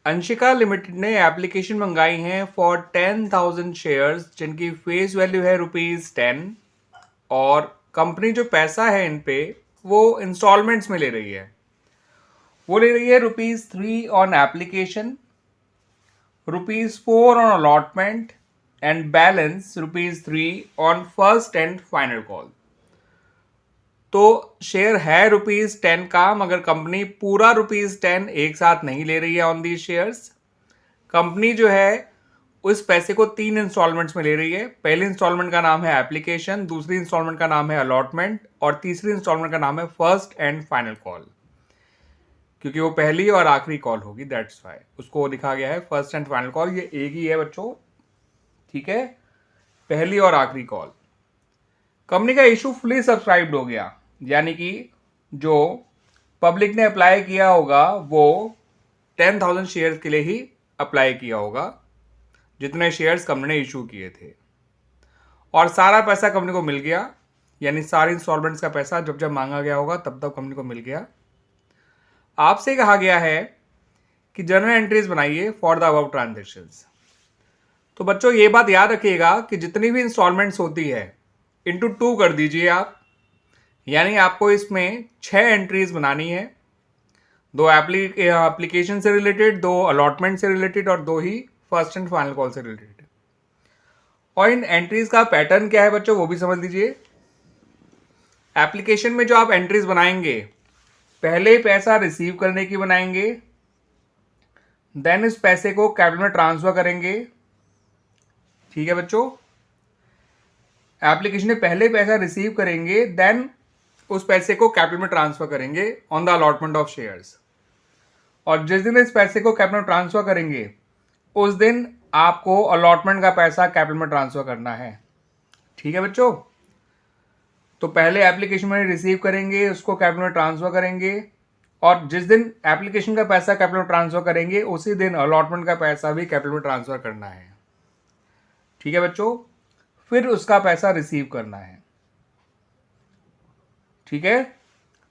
Anshika limited ने application मंगाई है फॉर 10,000 शेयर्स जिनकी फेस वैल्यू है ₹10 और कंपनी जो पैसा है इन पे वो इंस्टॉलमेंट्स में ले रही है। वो ले रही है ₹3 on application, ₹4 on allotment and balance ₹3 on first and final call. तो शेयर है ₹10 का, मगर कंपनी पूरा ₹10 एक साथ नहीं ले रही है ऑन दी शेयर्स। कंपनी जो है उस पैसे को 3 इंस्टॉलमेंट्स में ले रही है। पहली इंस्टॉलमेंट का नाम है एप्लीकेशन, दूसरी इंस्टॉलमेंट का नाम है अलॉटमेंट और तीसरी इंस्टॉलमेंट का नाम है फर्स्ट एंड फाइनल कॉल, क्योंकि वो पहली और आखिरी कॉल होगी, दैट्स वाई उसको लिखा गया है फर्स्ट एंड फाइनल कॉल। ये एक ही है बच्चों, ठीक है, पहली और आखिरी कॉल। कंपनी का इशू फुली सब्सक्राइब्ड हो गया, यानी कि जो पब्लिक ने अप्लाई किया होगा वो 10,000 शेयर्स के लिए ही अप्लाई किया होगा, जितने शेयर्स कंपनी ने इशू किए थे। और सारा पैसा कंपनी को मिल गया, यानी सारे इंस्टॉलमेंट्स का पैसा जब जब मांगा गया होगा तब तब कंपनी को मिल गया। आपसे कहा गया है कि जर्नल एंट्रीज बनाइए फॉर द अबव ट्रांजेक्शंस। तो बच्चों ये बात याद रखिएगा कि जितनी भी इंस्टॉलमेंट्स होती है इंटू 2 कर दीजिए आप, यानी आपको इसमें 6 एंट्रीज बनानी है, 2 एप्लीकेशन से रिलेटेड, 2 अलॉटमेंट से रिलेटेड और 2 ही फर्स्ट एंड फाइनल कॉल से रिलेटेड। और इन एंट्रीज का पैटर्न क्या है बच्चों वो भी समझ लीजिए। एप्लीकेशन में जो आप एंट्रीज बनाएंगे, पहले पैसा रिसीव करने की बनाएंगे, देन इस पैसे को कैपिटल में ट्रांसफर करेंगे, ठीक है बच्चों। एप्लीकेशन में पहले पैसा रिसीव करेंगे, देन उस पैसे को कैपिटल में ट्रांसफर करेंगे on the allotment of shares. और जिस दिन इस पैसे को कैपिटल में ट्रांसफर करेंगे उस दिन आपको अलॉटमेंट का पैसा कैपिटल में ट्रांसफर करना है, ठीक है बच्चों। तो पहले एप्लीकेशन में रिसीव करेंगे, उसको कैपिटल में ट्रांसफर करेंगे, और जिस दिन एप्लीकेशन का पैसा कैपिटल में ट्रांसफर करेंगे उसी दिन अलॉटमेंट का पैसा भी कैपिटल में ट्रांसफर करना है, ठीक है बच्चों। फिर उसका पैसा रिसीव करना है, ठीक है।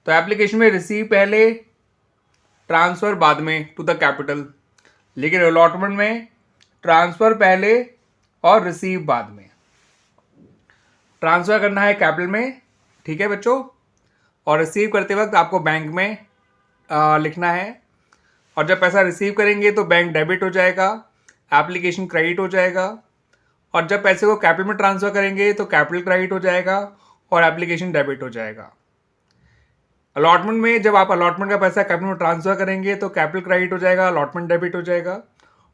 तो एप्लीकेशन में रिसीव पहले, ट्रांसफर बाद में टू द कैपिटल, लेकिन अलॉटमेंट में ट्रांसफर पहले और रिसीव बाद में। ट्रांसफर करना है कैपिटल में, ठीक है बच्चों, और रिसीव करते वक्त आपको बैंक में लिखना है। और जब पैसा रिसीव करेंगे तो बैंक डेबिट हो जाएगा, एप्लीकेशन क्रेडिट हो जाएगा, और जब पैसे को कैपिटल में ट्रांसफर करेंगे तो कैपिटल क्रेडिट हो जाएगा और एप्लीकेशन डेबिट हो जाएगा। अलॉटमेंट में जब आप अलॉटमेंट का पैसा कैपिटल में ट्रांसफर करेंगे तो कैपिटल क्रेडिट हो जाएगा, अलॉटमेंट डेबिट हो जाएगा,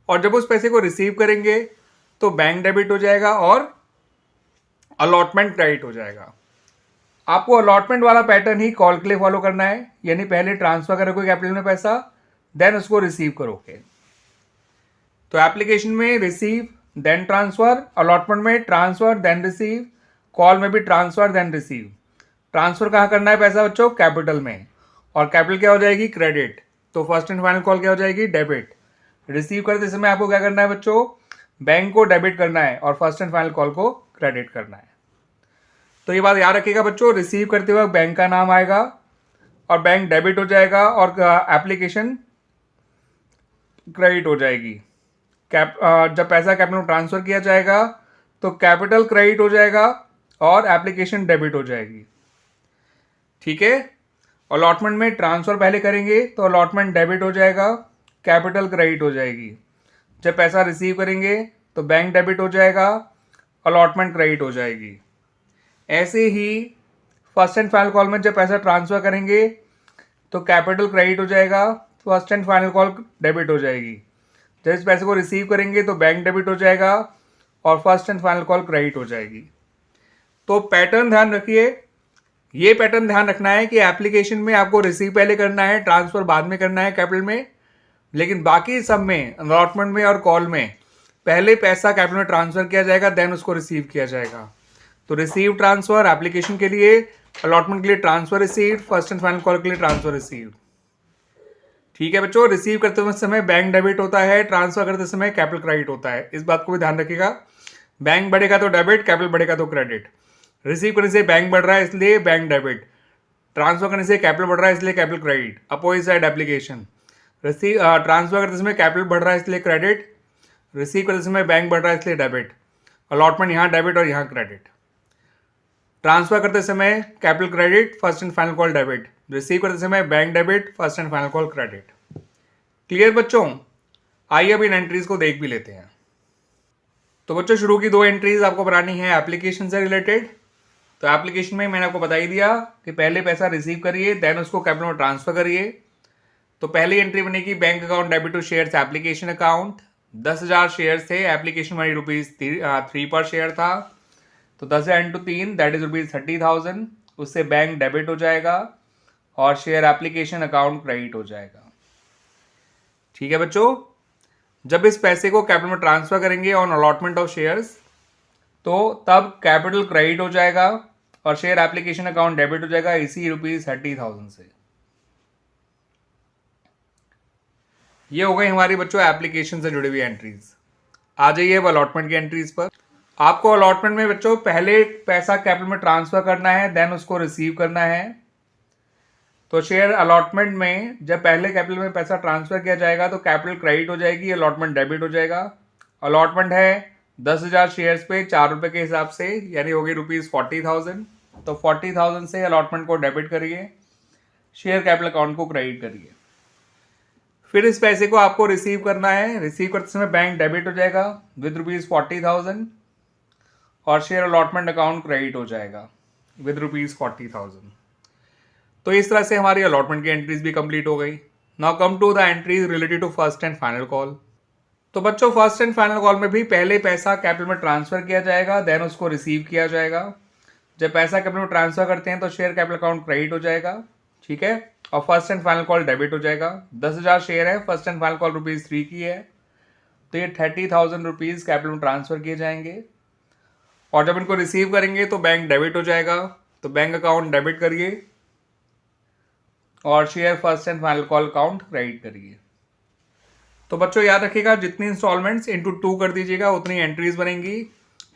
और जब उस पैसे को रिसीव करेंगे तो बैंक डेबिट हो जाएगा और अलॉटमेंट क्रेडिट हो जाएगा। आपको अलॉटमेंट वाला पैटर्न ही कॉल के लिए फॉलो करना है, यानी पहले ट्रांसफर करोगे कैपिटल में पैसा, देन उसको रिसीव करोगे। तो एप्लीकेशन में रिसीव देन ट्रांसफर, अलॉटमेंट में ट्रांसफर देन रिसीव, कॉल में भी ट्रांसफर देन रिसीव। ट्रांसफर कहाँ करना है पैसा बच्चों? कैपिटल में, और कैपिटल क्या हो जाएगी? क्रेडिट। तो फर्स्ट एंड फाइनल कॉल क्या हो जाएगी? डेबिट। रिसीव करते समय आपको क्या करना है बच्चों? बैंक को डेबिट करना है और फर्स्ट एंड फाइनल कॉल को क्रेडिट करना है। तो ये बात याद रखिएगा बच्चों, रिसीव करते वक्त बैंक का नाम आएगा और बैंक डेबिट हो जाएगा और एप्लीकेशन क्रेडिट हो जाएगी। जब पैसा कैपिटल में ट्रांसफर किया जाएगा तो कैपिटल क्रेडिट हो जाएगा और एप्लीकेशन डेबिट हो जाएगी, ठीक है। अलॉटमेंट में ट्रांसफर पहले करेंगे तो अलॉटमेंट डेबिट हो जाएगा, कैपिटल क्रेडिट हो जाएगी। जब पैसा रिसीव करेंगे तो बैंक डेबिट हो जाएगा, अलॉटमेंट क्रेडिट हो जाएगी। ऐसे ही फर्स्ट एंड फाइनल कॉल में जब पैसा ट्रांसफर करेंगे तो कैपिटल क्रेडिट हो जाएगा, first and final call debit हो जाएगी। जब इस पैसे को रिसीव करेंगे तो बैंक डेबिट हो जाएगा और first and final call credit हो जाएगी। तो पैटर्न ध्यान रखिए, ये पैटर्न ध्यान रखना है कि एप्लीकेशन में आपको रिसीव पहले करना है, ट्रांसफर बाद में करना है कैपिटल में, लेकिन बाकी सब में, अलॉटमेंट में और कॉल में पहले पैसा कैपिटल में ट्रांसफर किया जाएगा, देन उसको रिसीव किया जाएगा। तो रिसीव ट्रांसफर एप्लीकेशन के लिए, अलॉटमेंट के लिए transfer receive, first and final call के लिए ट्रांसफर रिसीव, ठीक है बच्चों। रिसीव करते समय बैंक डेबिट होता है, ट्रांसफर करते समय कैपिटल क्रेडिट होता है, इस बात को भी ध्यान रखिएगा। बैंक बढ़ेगा तो डेबिट, कैपिटल बढ़ेगा तो क्रेडिट। रिसीव करने से बैंक बढ़ रहा है इसलिए बैंक डेबिट, ट्रांसफर करने से कैपिटल बढ़ रहा है इसलिए capital credit. Opposite side application, transfer करते समय कैपिटल बढ़ रहा है इसलिए क्रेडिट, रिसीव करते समय बैंक बढ़ रहा है इसलिए डेबिट। अलॉटमेंट यहाँ डेबिट और यहाँ क्रेडिट। ट्रांसफर करते समय capital credit, first and final call debit. Receive करते समय bank debit, first and final call credit. Clear बच्चों? आइए अब इन एंट्रीज को देख भी लेते हैं। तो बच्चों शुरू की 2 एंट्रीज आपको बनानी है एप्लीकेशन से रिलेटेड। तो एप्लीकेशन में मैंने आपको बता ही दिया कि पहले पैसा रिसीव करिए, देन उसको कैपिटल में ट्रांसफर करिए। तो पहली एंट्री बनेगी bank account debit to shares application account. 10,000 shares थे, एप्लीकेशन मनी ₹3 पर शेयर था। तो 10,000 इंटू 3 दैट इज ₹30,000। उससे बैंक डेबिट हो जाएगा और शेयर एप्लीकेशन अकाउंट क्रेडिट हो जाएगा। ठीक है बच्चों, जब इस पैसे को कैपिटल में ट्रांसफर करेंगे ऑन अलॉटमेंट ऑफ शेयर्स तो तब कैपिटल क्रेडिट हो जाएगा और शेयर एप्लीकेशन अकाउंट डेबिट हो जाएगा इसी ₹30,000 से। ये हो गई हमारी बच्चों एप्लीकेशन से जुड़ी हुई एंट्रीज। आ जाइए अब अलॉटमेंट की एंट्रीज पर। आपको अलॉटमेंट में बच्चों पहले पैसा कैपिटल में ट्रांसफर करना है, देन उसको रिसीव करना है। तो शेयर अलॉटमेंट में जब पहले कैपिटल में पैसा ट्रांसफर किया जाएगा तो कैपिटल क्रेडिट हो जाएगी, अलॉटमेंट डेबिट हो जाएगा। अलॉटमेंट है 10,000 शेयर्स पे ₹4 के हिसाब से, यानी होगी ₹40,000। तो 40,000 से अलॉटमेंट को डेबिट करिए, शेयर कैपिटल अकाउंट को क्रेडिट करिए। फिर इस पैसे को आपको रिसीव करना है। रिसीव करते समय बैंक डेबिट हो जाएगा विद ₹40,000 और शेयर अलॉटमेंट अकाउंट क्रेडिट हो जाएगा विद ₹40,000। तो इस तरह से हमारी अलॉटमेंट की एंट्रीज भी कंप्लीट हो गई। Now come to the entries related to first and final call. तो बच्चों फर्स्ट एंड फाइनल कॉल में भी पहले पैसा कैपिटल में ट्रांसफर किया जाएगा, देन उसको रिसीव किया जाएगा। जब पैसा कैपिटल में ट्रांसफर करते हैं तो शेयर कैपिटल अकाउंट क्रेडिट हो जाएगा, ठीक है, और first and final call debit हो जाएगा। 10,000 शेयर है, फर्स्ट एंड फाइनल कॉल ₹3 की है, तो ये ₹30,000 कैपिटल में ट्रांसफर किए जाएंगे। और जब इनको रिसीव करेंगे तो बैंक डेबिट हो जाएगा, तो बैंक अकाउंट डेबिट करिए और share first and final call account credit करिए। तो बच्चों याद रखिएगा जितनी इंस्टॉलमेंट्स इंटू 2 कर दीजिएगा उतनी एंट्रीज बनेंगी।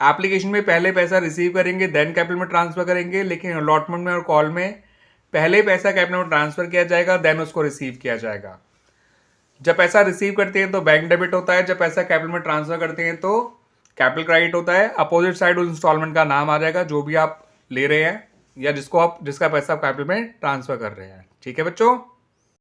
एप्लीकेशन में पहले पैसा रिसीव करेंगे देन कैपिटल में ट्रांसफर करेंगे, लेकिन अलॉटमेंट में और कॉल में पहले पैसा कैपिटल में ट्रांसफर किया जाएगा देन उसको रिसीव किया जाएगा। जब पैसा रिसीव करते हैं तो बैंक डेबिट होता है, जब पैसा कैपिटल में ट्रांसफर करते हैं तो कैपिटल क्रेडिट होता है। अपोजिट साइड उस इंस्टॉलमेंट का नाम आ जाएगा जो भी आप ले रहे हैं या जिसका पैसा आप कैपिटल में ट्रांसफर कर रहे हैं। ठीक है बच्चों।